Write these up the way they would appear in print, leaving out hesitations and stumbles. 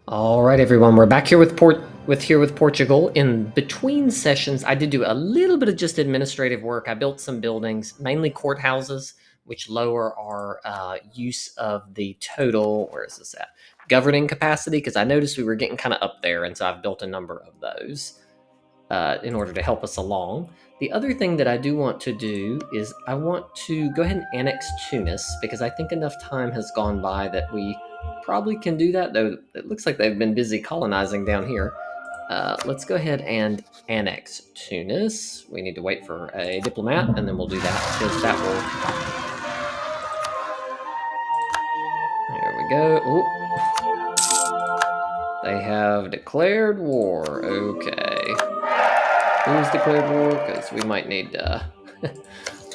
All right, everyone, we're back here with Portugal. In between sessions, I did do a little bit of just administrative work. I built some buildings, mainly courthouses, which lower our use of the total. Where is this at? Governing capacity, because I noticed we were getting kind of up there, and so I've built a number of those in order to help us along. The other thing that I do want to do is I want to go ahead and annex Tunis, because I think enough time has gone by that we probably can do that, though it looks like they've been busy colonizing down here. Let's go ahead and annex Tunis. We need to wait for a diplomat, and then we'll do that, because that will... There we go. Ooh. They have declared war. Okay. Who's declared war? Because we might need to...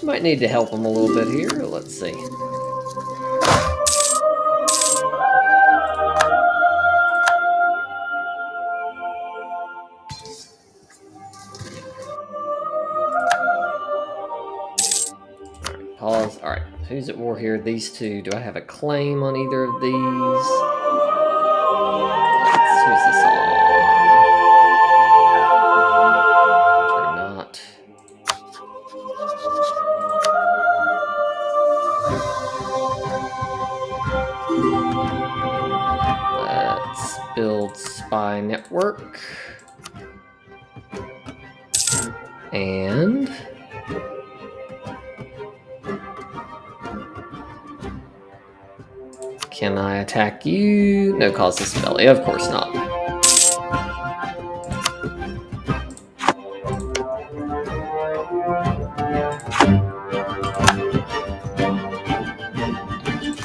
might need to help them a little bit here. Let's see. Pause. All right, who's at war here? These two. Do I have a claim on either of these? Who's this on? Or not. Let's build spy network. And... can I attack you? No casus belli. Of course not.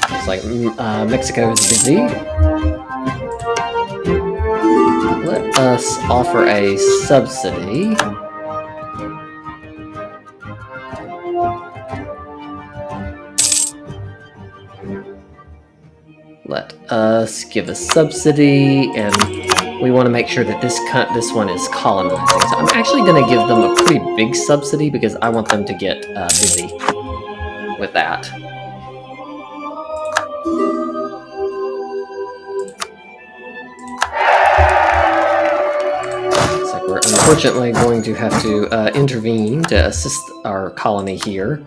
Looks like Mexico is busy. Let us offer a subsidy. Let us give a subsidy, and we want to make sure that this one is colonizing. So I'm actually going to give them a pretty big subsidy because I want them to get busy with that. So we're unfortunately going to have to intervene to assist our colony here.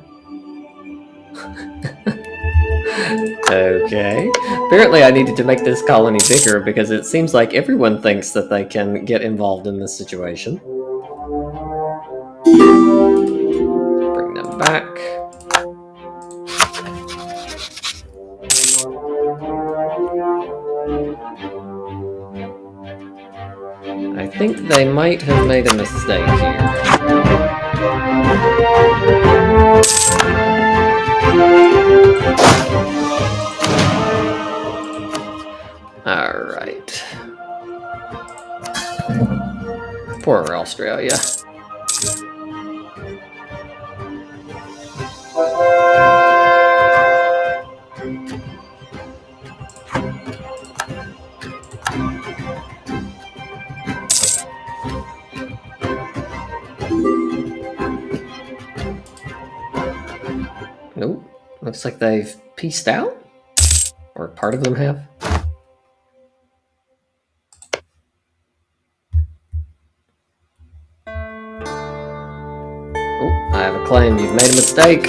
Okay. Apparently I needed to make this colony bigger because it seems like everyone thinks that they can get involved in this situation. Bring them back. I think they might have made a mistake here. Alright. Poor Australia. Nope. Looks like they've peaced out. Or part of them have. I have a claim. You've made a mistake.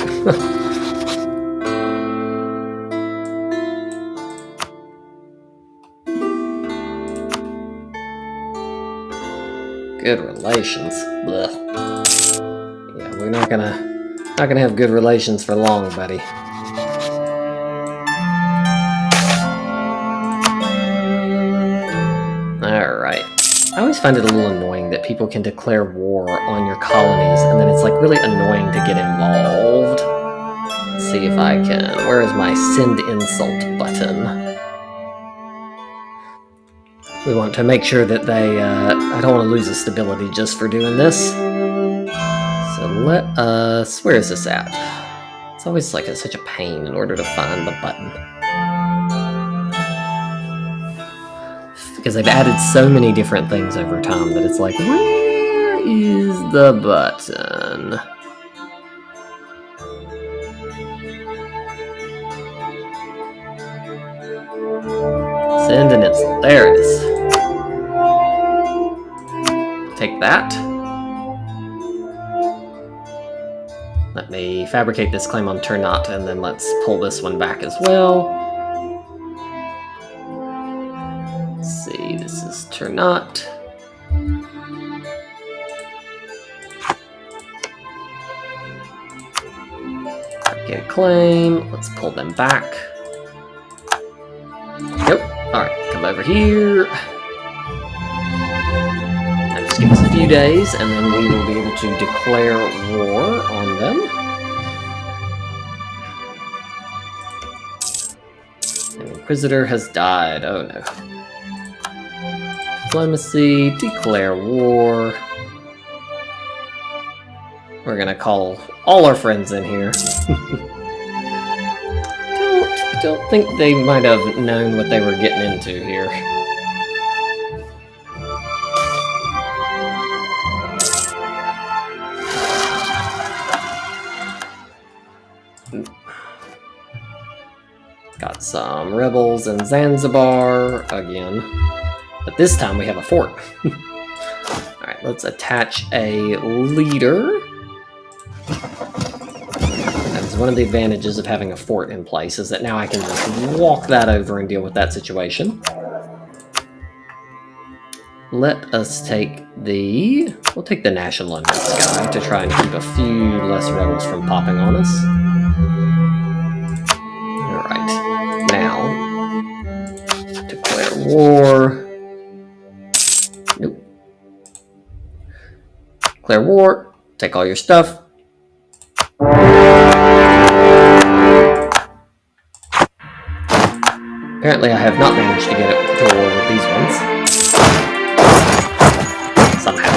Good relations. Blech. Yeah, we're not gonna have good relations for long, buddy. All right. I always find it a little annoying that people can declare war on your colonies, and then it's like really annoying to get involved. Let's see if I can. Where is my send insult button? We want to make sure that they, I don't want to lose a stability just for doing this. So let us, where is this at? It's always like such a pain in order to find the button. Because they've added so many different things over time that it's like, where is the button? Send an insult. There it is. Take that. Let me fabricate this claim on Ternat, and then let's pull this one back as well. Let's see, this is Ternat. Fabricate a claim. Let's pull them back. Nope. Alright, come over here. Now just give us a few days, and then we will be able to declare war on them. An Inquisitor has died. Oh no. Diplomacy, declare war. We're gonna call all our friends in here. Don't think they might have known what they were getting into here. Got some rebels in Zanzibar again. But this time we have a fort. Alright, let's attach a leader. That's one of the advantages of having a fort in place, is that now I can just walk that over and deal with that situation. Let us take the... We'll take the National Alliance guy to try and keep a few less rebels from popping on us. Alright, now... Declare war... Nope. Declare war, take all your stuff. Apparently I have not managed to get it to war with these ones. Somehow.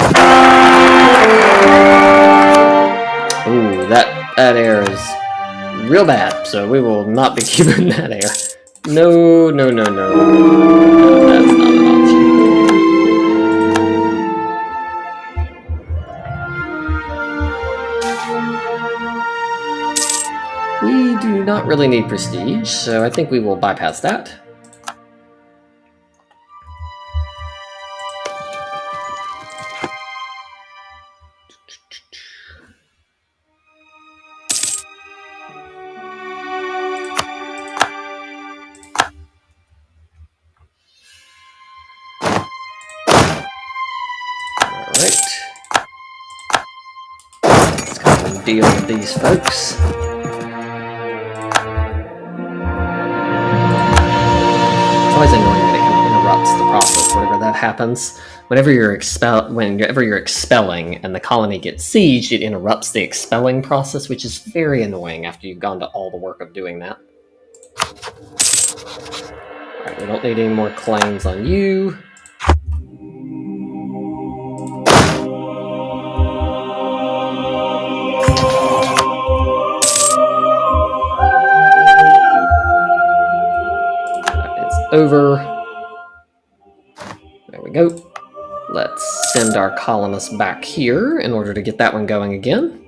Ooh, that air is real bad, so we will not be keeping that air. No, no, no, no. That's not an option. We do not really need prestige, so I think we will bypass that. Alright. Let's go and deal with these folks. It's always annoying that it kind of interrupts the process whenever that happens. Whenever you're expelling and the colony gets sieged, it interrupts the expelling process, which is very annoying after you've gone to all the work of doing that. Alright, we don't need any more claims on you. Over. There we go. Let's send our colonists back here in order to get that one going again.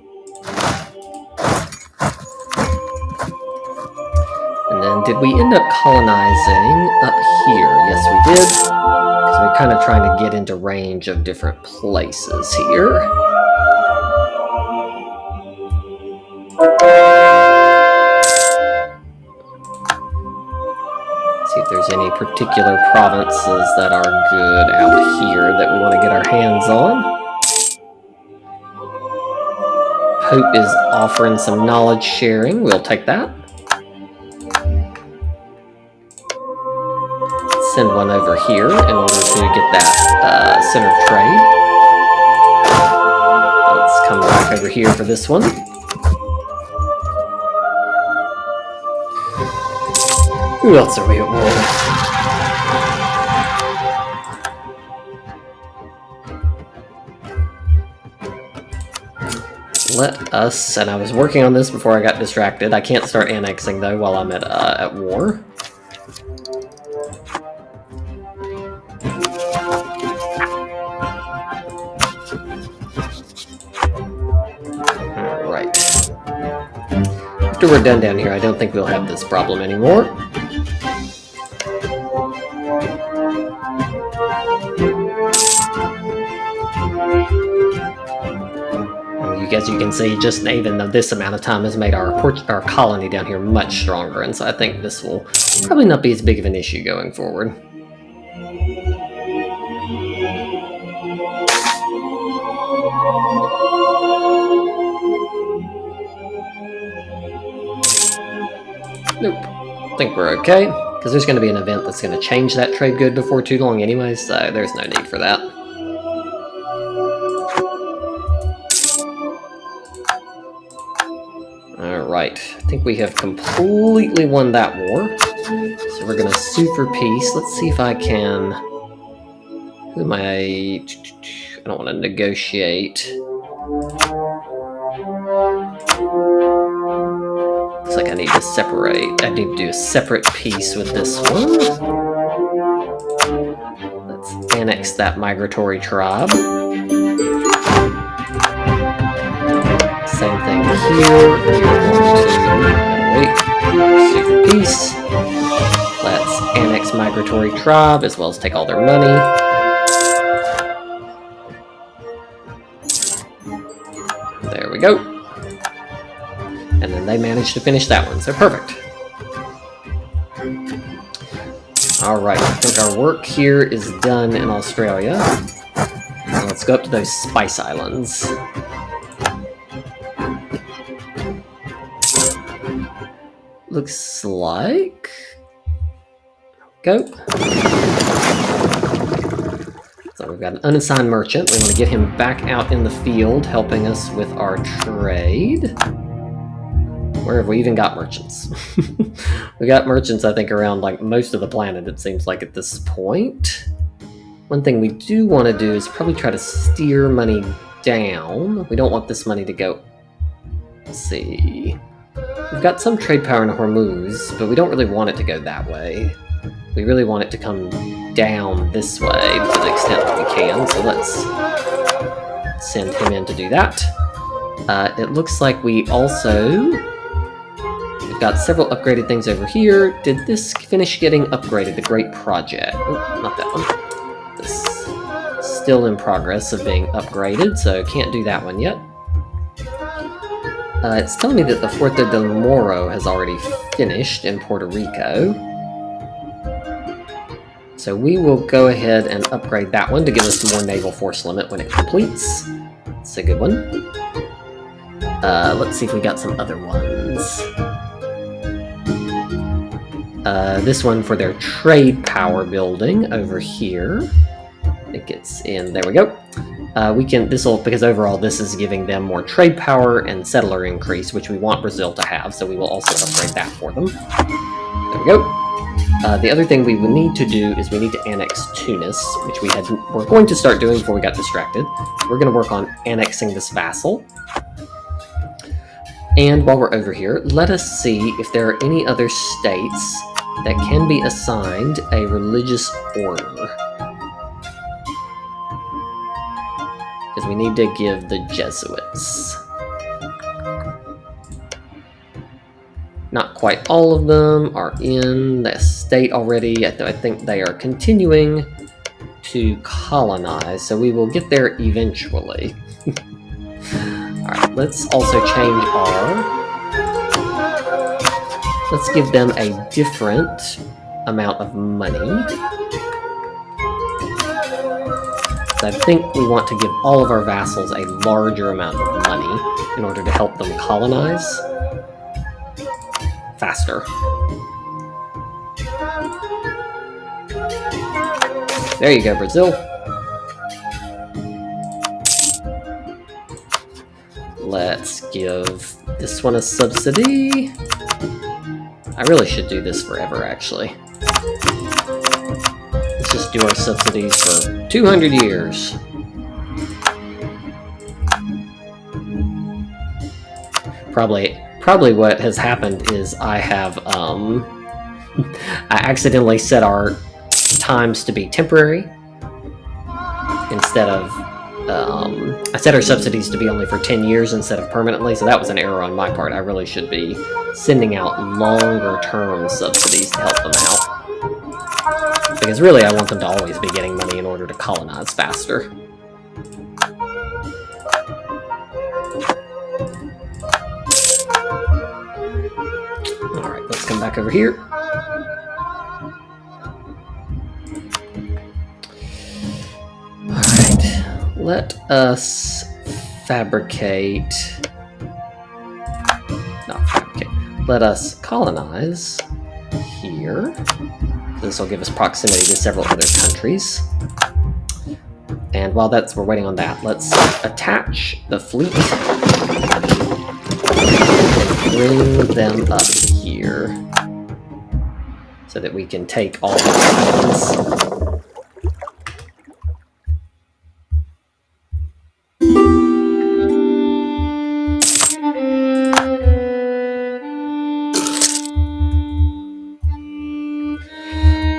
And then did we end up colonizing up here? Yes, we did. So we're kind of trying to get into range of different places here. See if there's any particular provinces that are good out here that we want to get our hands on. Pope is offering some knowledge sharing. We'll take that. Send one over here in order to get that center of trade. Let's come back over here for this one. Who else are we at war with? Let us, and I was working on this before I got distracted. I can't start annexing though while I'm at war. Alright. After we're done down here, I don't think we'll have this problem anymore. As you can see, just even though this amount of time has made our colony down here much stronger, and so I think this will probably not be as big of an issue going forward. Nope. I think we're okay, because there's going to be an event that's going to change that trade good before too long anyway, so there's no need for that. Alright, I think we have completely won that war. So we're going to sue for peace. Let's see if I can... Who am I don't want to negotiate. Looks like I need to separate. I need to do a separate peace with this one. Let's annex that migratory tribe. Same thing here. We're going to wait. Super peace. Let's annex migratory tribe as well as take all their money. There we go. And then they managed to finish that one, so perfect. Alright, I think our work here is done in Australia. Now let's go up to those Spice Islands. Looks like... Go. So we've got an unassigned merchant. We want to get him back out in the field, helping us with our trade. Where have we even got merchants? We got merchants, I think, around like most of the planet, it seems like, at this point. One thing we do want to do is probably try to steer money down. We don't want this money to go... Let's see... We've got some trade power in Hormuz, but we don't really want it to go that way. We really want it to come down this way to the extent that we can, so let's send him in to do that. It looks like we also... We've got several upgraded things over here. Did this finish getting upgraded? The Great Project. Oh, not that one. This is still in progress of being upgraded, so can't do that one yet. It's telling me that the Fuerte del Moro has already finished in Puerto Rico. So we will go ahead and upgrade that one to give us more naval force limit when it completes. It's a good one. Let's see if we got some other ones. This one for their trade power building over here. I think it's in, there we go. Because overall this is giving them more trade power and settler increase, which we want Brazil to have, so we will also upgrade that for them. There we go. The other thing we would need to do is we need to annex Tunis, which we're going to start doing before we got distracted. We're going to work on annexing this vassal. And while we're over here, let us see if there are any other states that can be assigned a religious order. Because we need to give the Jesuits. Not quite all of them are in the state already. I think they are continuing to colonize, so we will get there eventually. Alright, let's also change let's give them a different amount of money. So I think we want to give all of our vassals a larger amount of money in order to help them colonize faster. There you go, Brazil. Let's give this one a subsidy. I really should do this forever, actually. Let's just do our subsidies for 200 years. Probably what has happened is I have, I accidentally set our times to be temporary instead of, I set our subsidies to be only for 10 years instead of permanently, so that was an error on my part. I really should be sending out longer term subsidies to help them out. Because really, I want them to always be getting money in order to colonize faster. Alright, let's come back over here. Alright, let us fabricate... Not fabricate. Let us colonize here. This will give us proximity to several other countries. And while we're waiting on that, let's attach the fleet. Bring them up here so that we can take all the islands.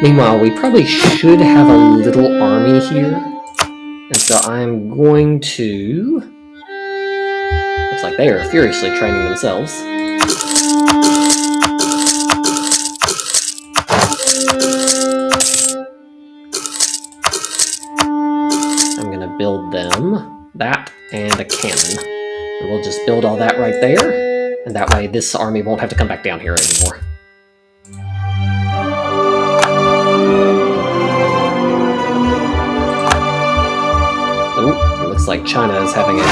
Meanwhile, we probably should have a little army here. And so I'm going to... Looks like they are furiously training themselves. I'm going to build them that and a cannon. And we'll just build all that right there. And that way this army won't have to come back down here anymore. Oh, it looks like China is having a...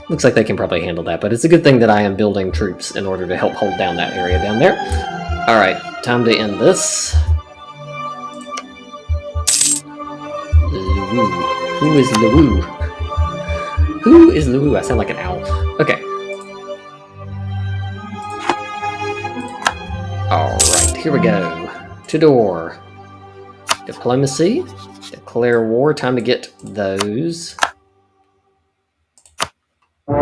Looks like they can probably handle that, but it's a good thing that I am building troops in order to help hold down that area down there. Alright, time to end this. Luwu. Who is Luwu? Who is Luwu? I sound like an owl. Okay. Alright, here we go. Tudor. Diplomacy. Declare war. Time to get those. Walk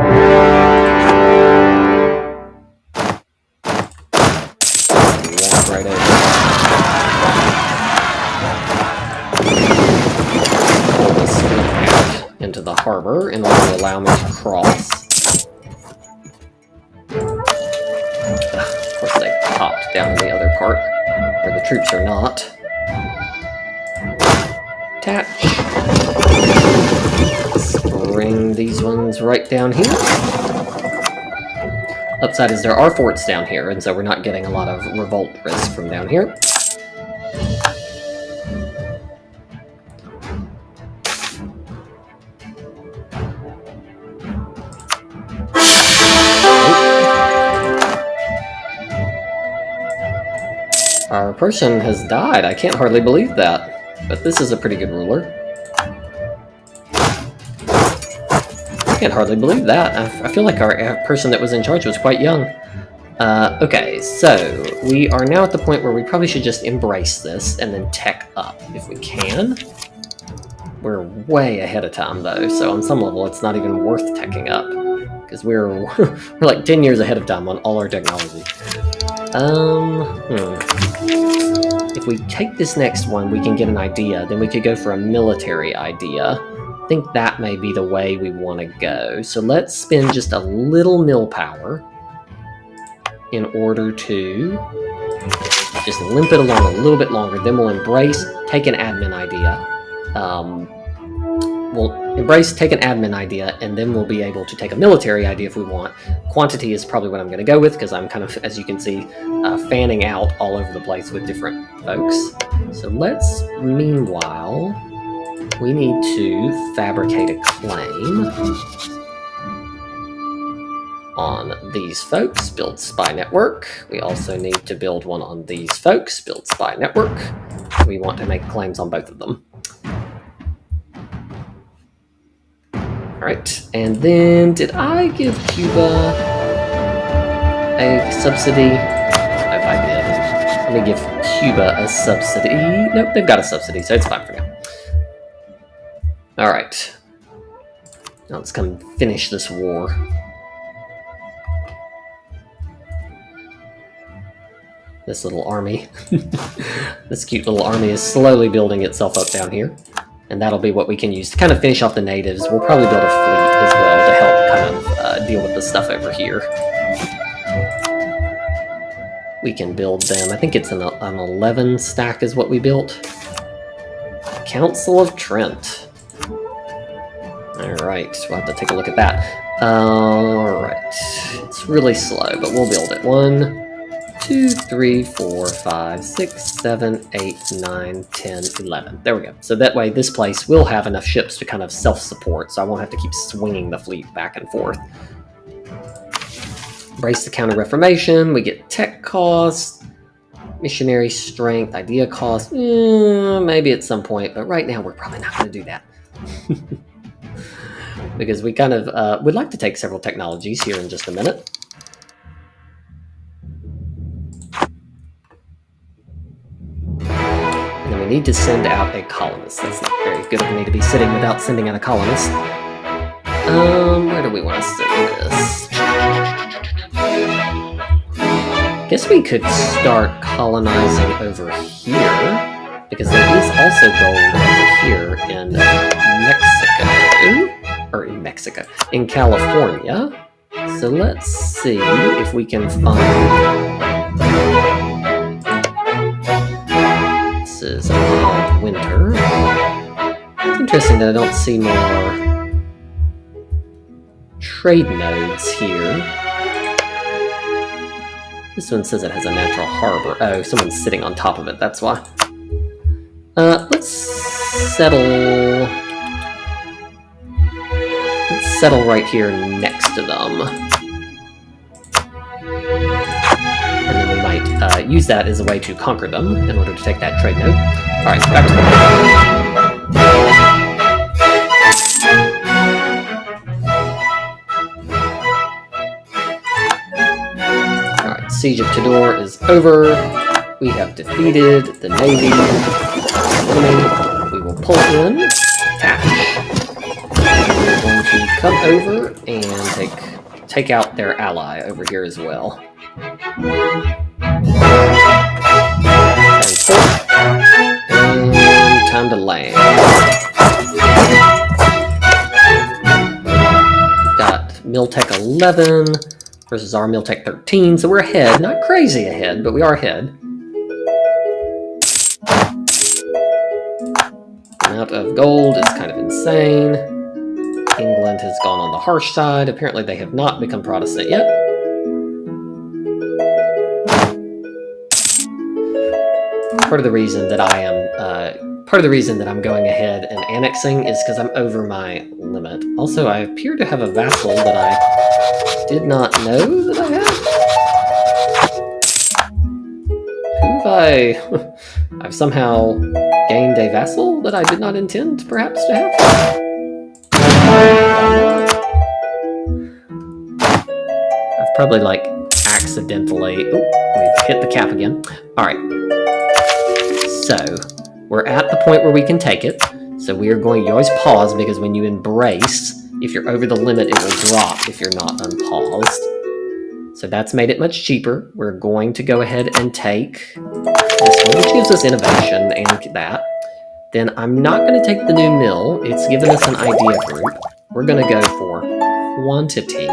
right over. Pull this fleet out into the harbor in order to allow me to cross. Of course, they popped down the other part where the troops are not. Attach. Let's bring these ones right down here. Upside is there are forts down here, and so we're not getting a lot of revolt risk from down here. Our person has died. I can't hardly believe that. But this is a pretty good ruler. I can't hardly believe that. I feel like our person that was in charge was quite young. Okay, so we are now at the point where we probably should just embrace this and then tech up if we can. We're way ahead of time though, so on some level it's not even worth teching up. Because we're like 10 years ahead of time on all our technology. If we take this next one, we can get an idea. Then we could go for a military idea. I think that may be the way we want to go. So let's spend just a little mill power in order to just limp it along a little bit longer. Then we'll embrace, take an admin idea. We'll embrace, take an admin idea, and then we'll be able to take a military idea if we want. Quantity is probably what I'm going to go with, because I'm kind of, as you can see, fanning out all over the place with different folks. So let's, meanwhile, we need to fabricate a claim on these folks, build spy network. We also need to build one on these folks, build spy network. We want to make claims on both of them. Alright, and then did I give Cuba a subsidy? If I did, let me give Cuba a subsidy. Nope, they've got a subsidy, so it's fine for now. Alright, now let's come finish this war. This little army, this cute little army is slowly building itself up down here. And that'll be what we can use to kind of finish off the natives. We'll probably build a fleet as well to help kind of deal with the stuff over here. we can build them. I think it's an 11 stack is what we built. Council of Trent. Alright, we'll have to take a look at that. Alright, it's really slow, but we'll build it. 1, 2, 3, 4, 5, 6, 7, 8, 9, 10, 11. There we go. So that way this place will have enough ships to kind of self-support, so I won't have to keep swinging the fleet back and forth. Brace the Counter-Reformation, we get tech cost, missionary strength, idea cost, maybe at some point, but right now we're probably not going to do that. Because we kind of would like to take several technologies here in just a minute. And then we need to send out a colonist. That's not very good of me to be sitting without sending out a colonist. Where do we want to send this? Guess we could start colonizing over here, because there is also gold over here in Mexico, in California. So let's see if we can find. This is a mild winter. It's interesting that I don't see more trade nodes here. This one says it has a natural harbor. Oh, someone's sitting on top of it, that's why. Let's settle right here next to them. And then we might use that as a way to conquer them in order to take that trade node. Alright, back to the Siege of Tidor is over. We have defeated the Navy. We will pull in, attach. We're going to come over and take out their ally over here as well. And time to land. We've got Miltech 11. Versus our Miltech 13, so we're ahead. Not crazy ahead, but we are ahead. The amount of gold is kind of insane. England has gone on the harsh side. Apparently they have not become Protestant yet. Part of the reason that I'm going ahead and annexing is because I'm over my limit. Also, I appear to have a vassal that I did not know that I had. I've somehow gained a vassal that I did not intend, perhaps, to have. I've probably, accidentally... we've hit the cap again. Alright. So, we're at the point where we can take it. So we are going... You always pause, because when you embrace... If you're over the limit, it will drop if you're not unpaused. So that's made it much cheaper. We're going to go ahead and take this one, which gives us innovation and that. Then I'm not going to take the new mill. It's given us an idea group. We're going to go for quantity,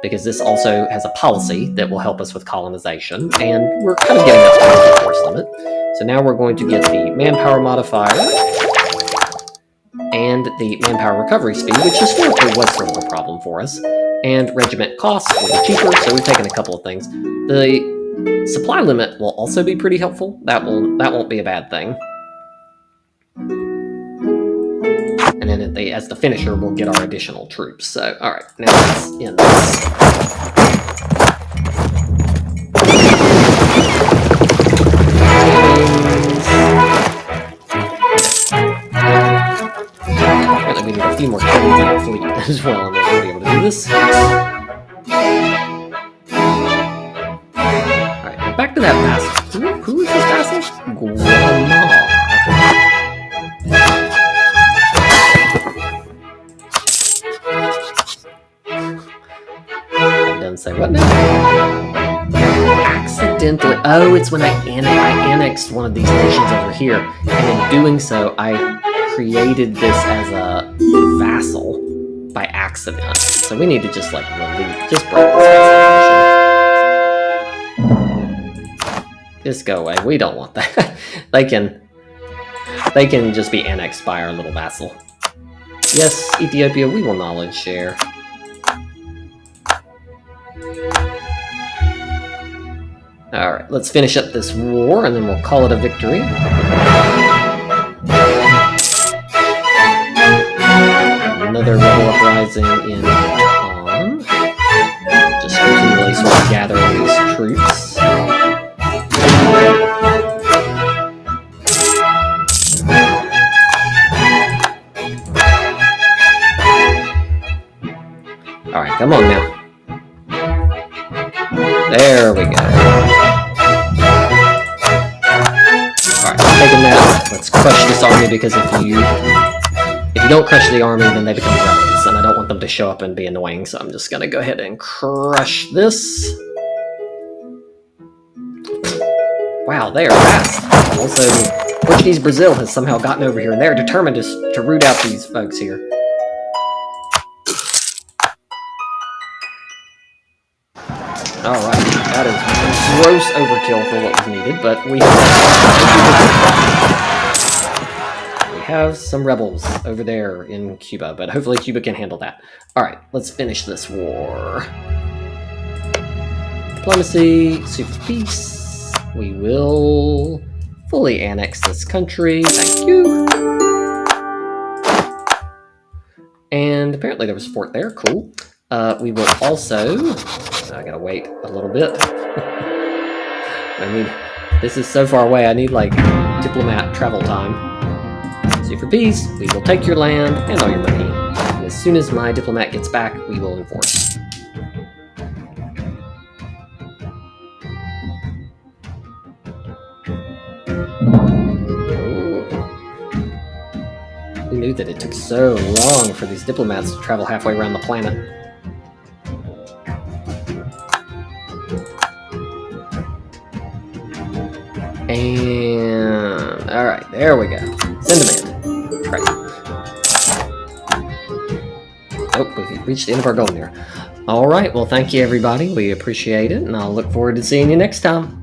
because this also has a policy that will help us with colonization. And we're kind of getting up to the force limit. So now we're going to get the manpower modifier and the manpower recovery speed, which historically was sort of a problem for us, and regiment costs will be cheaper, so we've taken a couple of things. The supply limit will also be pretty helpful. That won't be a bad thing. And then as the finisher, we'll get our additional troops. So, alright, now let's end this. We need a few more cannons in our fleet as well in order to be able to do this. Alright, now back to that vassal. Who is this vassal? Guatemala. It doesn't say what now? Accidentally. Oh, it's when I annexed one of these nations over here, and in doing so, I created this as a vassal by accident. So we need to just break this vassal. Just go away. We don't want that. They can just be annexed by our little vassal. Yes, Ethiopia, we will knowledge share. Alright, let's finish up this war, and then we'll call it a victory. Another rebel uprising in Bhutan. Just continually sort of gathering these troops. Alright, come on now. There we go. Alright, taking that. Let's crush this army, because if you don't crush the army, then they become rebels, and I don't want them to show up and be annoying, so I'm just gonna go ahead and crush this. Wow, they are fast. Also, Portuguese Brazil has somehow gotten over here, and they're determined to root out these folks here. Alright, that is gross overkill for what was needed, but we have some rebels over there in Cuba, but hopefully Cuba can handle that. Alright, let's finish this war. Diplomacy, suit for peace. We will fully annex this country. Thank you. And apparently there was a fort there. Cool. We will also... I gotta wait a little bit. I mean, this is so far away, I need, like, diplomat travel time. Sue for peace, we will take your land and all your money. And as soon as my diplomat gets back, we will enforce. Who knew that it took so long for these diplomats to travel halfway around the planet? And alright, there we go. Send demand. Right. Oh, we've reached the end of our goal here. Alright, well thank you everybody. We appreciate it, and I'll look forward to seeing you next time.